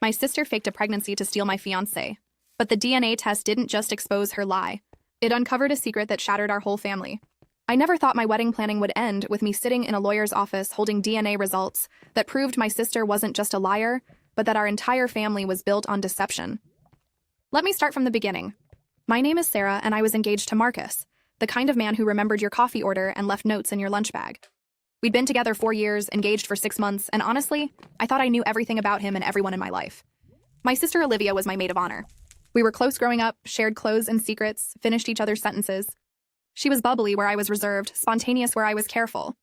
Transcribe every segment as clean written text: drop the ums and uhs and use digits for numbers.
My sister faked a pregnancy to steal my fiancé. But the DNA test didn't just expose her lie. It uncovered a secret that shattered our whole family. I never thought my wedding planning would end with me sitting in a lawyer's office holding DNA results that proved my sister wasn't just a liar, but that our entire family was built on deception. Let me start from the beginning. My name is Sarah, and I was engaged to Marcus, the kind of man who remembered your coffee order and left notes in your lunch bag. We'd been together 4 years, engaged for 6 months, and honestly, I thought I knew everything about him and everyone in my life. My sister Olivia was my maid of honor. We were close growing up, shared clothes and secrets, finished each other's sentences. She was bubbly where I was reserved, spontaneous where I was careful.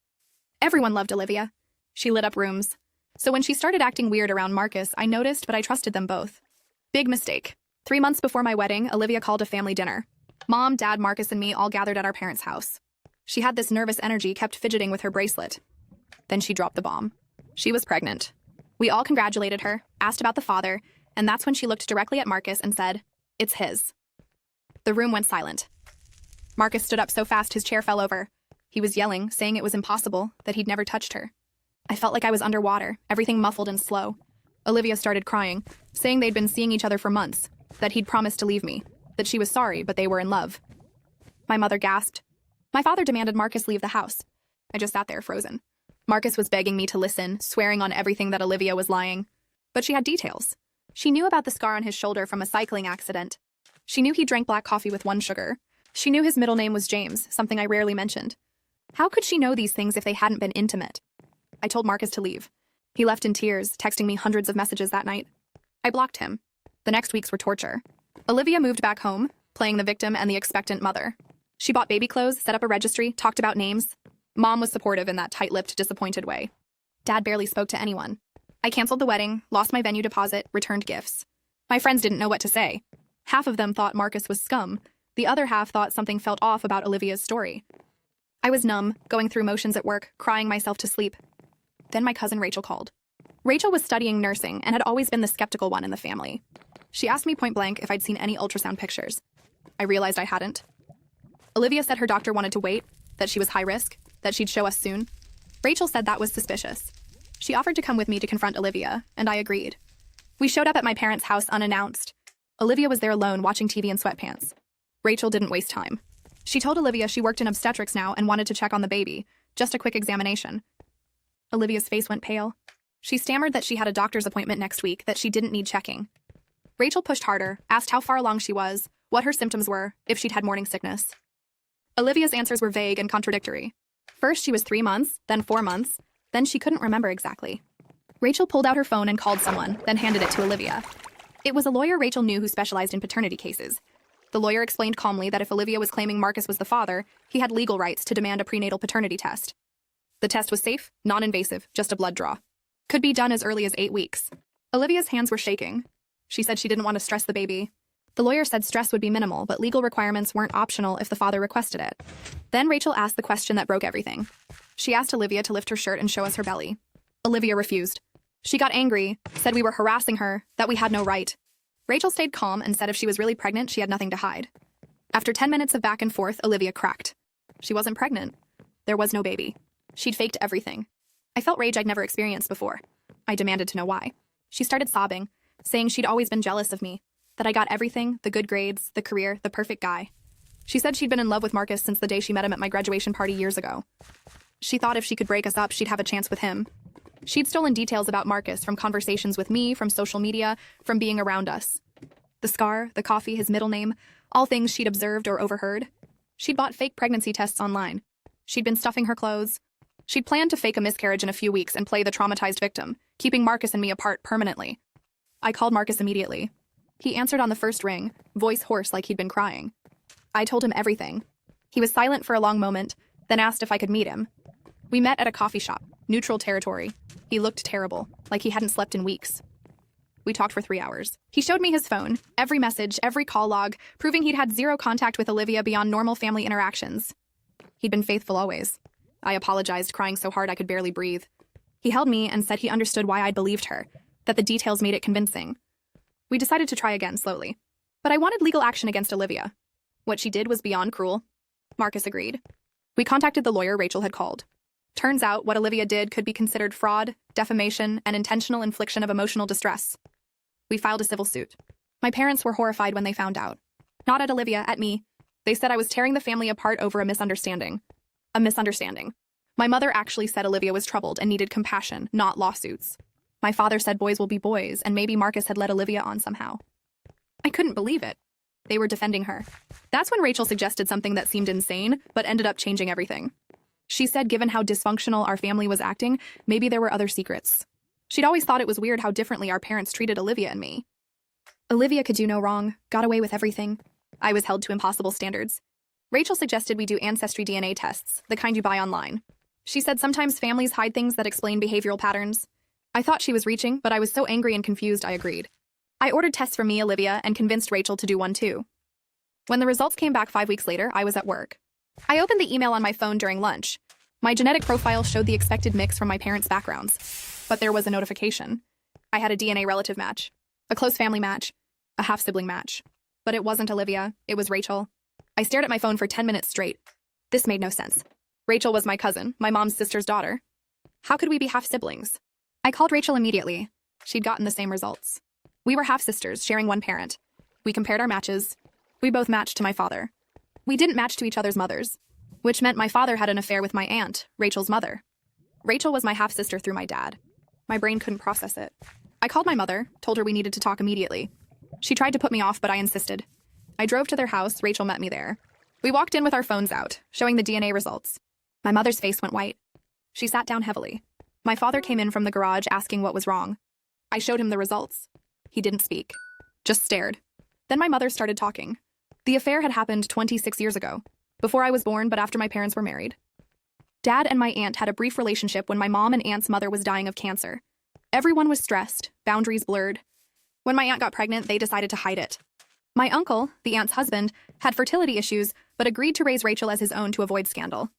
Everyone loved Olivia. She lit up rooms. So when she started acting weird around Marcus, I noticed, but I trusted them both. Big mistake. 3 months before my wedding, Olivia called a family dinner. Mom, Dad, Marcus, and me all gathered at our parents' house. She had this nervous energy, kept fidgeting with her bracelet. Then she dropped the bomb. She was pregnant. We all congratulated her, asked about the father, and that's when she looked directly at Marcus and said, "It's his." The room went silent. Marcus stood up so fast his chair fell over. He was yelling, saying it was impossible, that he'd never touched her. I felt like I was underwater, everything muffled and slow. Olivia started crying, saying they'd been seeing each other for months, that he'd promised to leave me, that she was sorry, but they were in love. My mother gasped. My father demanded Marcus leave the house. I just sat there frozen. Marcus was begging me to listen, swearing on everything that Olivia was lying. But she had details. She knew about the scar on his shoulder from a cycling accident. She knew he drank black coffee with 1 sugar. She knew his middle name was James, something I rarely mentioned. How could she know these things if they hadn't been intimate? I told Marcus to leave. He left in tears, texting me hundreds of messages that night. I blocked him. The next weeks were torture. Olivia moved back home, playing the victim and the expectant mother. She bought baby clothes, set up a registry, talked about names. Mom was supportive in that tight-lipped, disappointed way. Dad barely spoke to anyone. I canceled the wedding, lost my venue deposit, returned gifts. My friends didn't know what to say. Half of them thought Marcus was scum. The other half thought something felt off about Olivia's story. I was numb, going through motions at work, crying myself to sleep. Then my cousin Rachel called. Rachel was studying nursing and had always been the skeptical one in the family. She asked me point blank if I'd seen any ultrasound pictures. I realized I hadn't. Olivia said her doctor wanted to wait, that she was high risk, that she'd show us soon. Rachel said that was suspicious. She offered to come with me to confront Olivia, and I agreed. We showed up at my parents' house unannounced. Olivia was there alone, watching TV in sweatpants. Rachel didn't waste time. She told Olivia she worked in obstetrics now and wanted to check on the baby, just a quick examination. Olivia's face went pale. She stammered that she had a doctor's appointment next week, that she didn't need checking. Rachel pushed harder, asked how far along she was, what her symptoms were, if she'd had morning sickness. Olivia's answers were vague and contradictory. First she was 3 months, then 4 months, then she couldn't remember exactly. Rachel pulled out her phone and called someone, then handed it to Olivia. It was a lawyer Rachel knew who specialized in paternity cases. The lawyer explained calmly that if Olivia was claiming Marcus was the father, he had legal rights to demand a prenatal paternity test. The test was safe, non-invasive, just a blood draw. Could be done as early as 8 weeks. Olivia's hands were shaking. She said she didn't want to stress the baby. The lawyer said stress would be minimal, but legal requirements weren't optional if the father requested it. Then Rachel asked the question that broke everything. She asked Olivia to lift her shirt and show us her belly. Olivia refused. She got angry, said we were harassing her, that we had no right. Rachel stayed calm and said if she was really pregnant, she had nothing to hide. After 10 minutes of back and forth, Olivia cracked. She wasn't pregnant. There was no baby. She'd faked everything. I felt rage I'd never experienced before. I demanded to know why. She started sobbing, saying she'd always been jealous of me, that I got everything, the good grades, the career, the perfect guy. She said she'd been in love with Marcus since the day she met him at my graduation party years ago. She thought if she could break us up, she'd have a chance with him. She'd stolen details about Marcus from conversations with me, from social media, from being around us. The scar, the coffee, his middle name, all things she'd observed or overheard. She'd bought fake pregnancy tests online. She'd been stuffing her clothes. She'd planned to fake a miscarriage in a few weeks and play the traumatized victim, keeping Marcus and me apart permanently. I called Marcus immediately. He answered on the first ring, voice hoarse like he'd been crying. I told him everything. He was silent for a long moment, then asked if I could meet him. We met at a coffee shop, neutral territory. He looked terrible, like he hadn't slept in weeks. We talked for 3 hours. He showed me his phone, every message, every call log, proving he'd had zero contact with Olivia beyond normal family interactions. He'd been faithful always. I apologized, crying so hard I could barely breathe. He held me and said he understood why I'd believed her, that the details made it convincing. We decided to try again slowly. But I wanted legal action against Olivia. What she did was beyond cruel. Marcus agreed. We contacted the lawyer Rachel had called. Turns out what Olivia did could be considered fraud, defamation, and intentional infliction of emotional distress. We filed a civil suit. My parents were horrified when they found out. Not at Olivia, at me. They said I was tearing the family apart over a misunderstanding. A misunderstanding. My mother actually said Olivia was troubled and needed compassion, not lawsuits. My father said boys will be boys, and maybe Marcus had led Olivia on somehow. I couldn't believe it. They were defending her. That's when Rachel suggested something that seemed insane, but ended up changing everything. She said given how dysfunctional our family was acting, maybe there were other secrets. She'd always thought it was weird how differently our parents treated Olivia and me. Olivia could do no wrong, got away with everything. I was held to impossible standards. Rachel suggested we do ancestry DNA tests, the kind you buy online. She said sometimes families hide things that explain behavioral patterns. I thought she was reaching, but I was so angry and confused I agreed. I ordered tests for me, Olivia, and convinced Rachel to do one too. When the results came back 5 weeks later, I was at work. I opened the email on my phone during lunch. My genetic profile showed the expected mix from my parents' backgrounds. But there was a notification. I had a DNA relative match, a close family match, a half-sibling match. But it wasn't Olivia, it was Rachel. I stared at my phone for 10 minutes straight. This made no sense. Rachel was my cousin, my mom's sister's daughter. How could we be half-siblings? I called Rachel immediately. She'd gotten the same results. We were half-sisters, sharing one parent. We compared our matches. We both matched to my father. We didn't match to each other's mothers, which meant my father had an affair with my aunt, Rachel's mother. Rachel was my half-sister through my dad. My brain couldn't process it. I called my mother, told her we needed to talk immediately. She tried to put me off, but I insisted. I drove to their house, Rachel met me there. We walked in with our phones out, showing the DNA results. My mother's face went white. She sat down heavily. My father came in from the garage asking what was wrong. I showed him the results. He didn't speak, just stared. Then my mother started talking. The affair had happened 26 years ago, before I was born but after my parents were married. Dad and my aunt had a brief relationship when my mom and aunt's mother was dying of cancer. Everyone was stressed, boundaries blurred. When my aunt got pregnant, they decided to hide it. My uncle, the aunt's husband, had fertility issues but agreed to raise Rachel as his own to avoid scandal.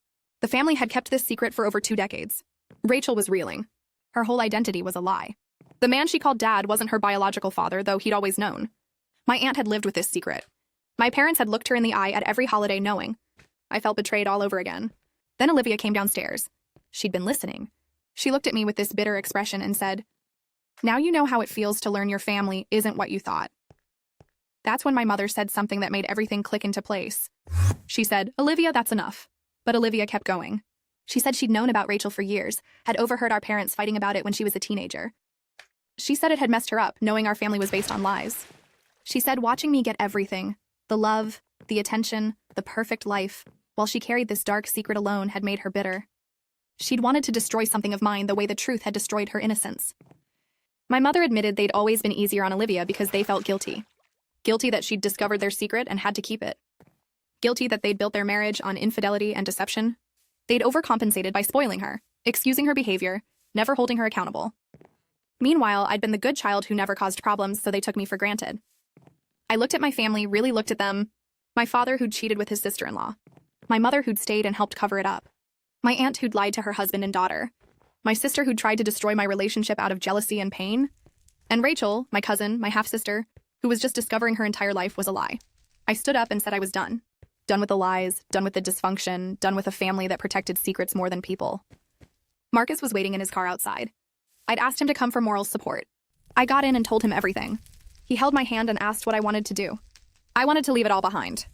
The family had kept this secret for over 2 decades. Rachel was reeling. Her whole identity was a lie. The man she called Dad wasn't her biological father, though he'd always known. My aunt had lived with this secret. My parents had looked her in the eye at every holiday knowing. I felt betrayed all over again. Then Olivia came downstairs. She'd been listening. She looked at me with this bitter expression and said, "Now you know how it feels to learn your family isn't what you thought." That's when my mother said something that made everything click into place. She said, "Olivia, that's enough." But Olivia kept going. She said she'd known about Rachel for years, had overheard our parents fighting about it when she was a teenager. She said it had messed her up, knowing our family was based on lies. She said watching me get everything, the love, the attention, the perfect life, while she carried this dark secret alone had made her bitter. She'd wanted to destroy something of mine the way the truth had destroyed her innocence. My mother admitted they'd always been easier on Olivia because they felt guilty. Guilty that she'd discovered their secret and had to keep it. Guilty that they'd built their marriage on infidelity and deception. They'd overcompensated by spoiling her, excusing her behavior, never holding her accountable. Meanwhile, I'd been the good child who never caused problems, so they took me for granted. I looked at my family, really looked at them. My father who'd cheated with his sister-in-law. My mother who'd stayed and helped cover it up. My aunt who'd lied to her husband and daughter. My sister who'd tried to destroy my relationship out of jealousy and pain. And Rachel, my cousin, my half-sister, who was just discovering her entire life was a lie. I stood up and said I was done. Done with the lies, done with the dysfunction, done with a family that protected secrets more than people. Marcus was waiting in his car outside. I'd asked him to come for moral support. I got in and told him everything. He held my hand and asked what I wanted to do. I wanted to leave it all behind.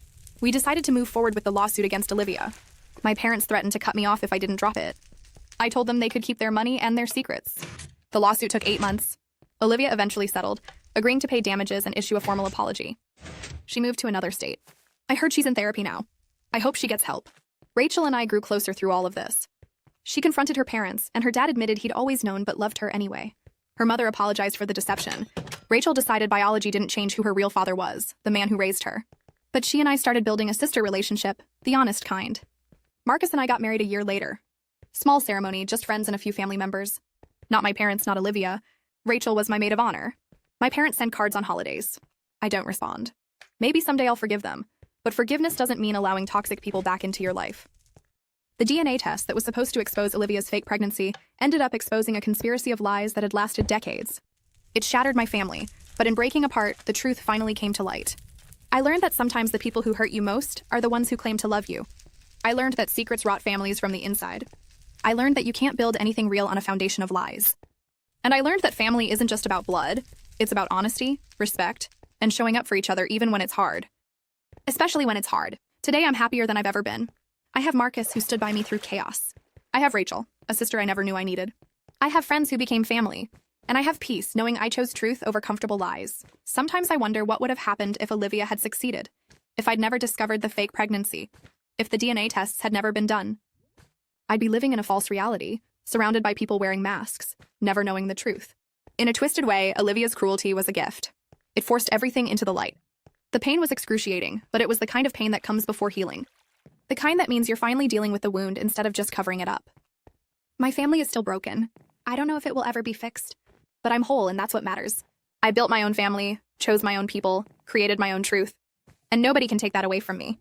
We decided to move forward with the lawsuit against Olivia. My parents threatened to cut me off if I didn't drop it. I told them they could keep their money and their secrets. The lawsuit took 8 months. Olivia eventually settled, agreeing to pay damages and issue a formal apology. She moved to another state. I heard she's in therapy now. I hope she gets help. Rachel and I grew closer through all of this. She confronted her parents, and her dad admitted he'd always known but loved her anyway. Her mother apologized for the deception. Rachel decided biology didn't change who her real father was, the man who raised her. But she and I started building a sister relationship, the honest kind. Marcus and I got married a year later. Small ceremony, just friends and a few family members. Not my parents, not Olivia. Rachel was my maid of honor. My parents send cards on holidays. I don't respond. Maybe someday I'll forgive them, but forgiveness doesn't mean allowing toxic people back into your life. The DNA test that was supposed to expose Olivia's fake pregnancy ended up exposing a conspiracy of lies that had lasted decades. It shattered my family, but in breaking apart, the truth finally came to light. I learned that sometimes the people who hurt you most are the ones who claim to love you. I learned that secrets rot families from the inside. I learned that you can't build anything real on a foundation of lies. And I learned that family isn't just about blood, It's about honesty, respect, and showing up for each other even when it's hard. Especially when it's hard. Today I'm happier than I've ever been. I have Marcus who stood by me through chaos. I have Rachel, a sister I never knew I needed. I have friends who became family. And I have peace knowing I chose truth over comfortable lies. Sometimes I wonder what would have happened if Olivia had succeeded. If I'd never discovered the fake pregnancy. If the DNA tests had never been done. I'd be living in a false reality, surrounded by people wearing masks, never knowing the truth. In a twisted way, Olivia's cruelty was a gift. It forced everything into the light. The pain was excruciating, but it was the kind of pain that comes before healing. The kind that means you're finally dealing with the wound instead of just covering it up. My family is still broken. I don't know if it will ever be fixed. But I'm whole, and that's what matters. I built my own family, chose my own people, created my own truth. And nobody can take that away from me.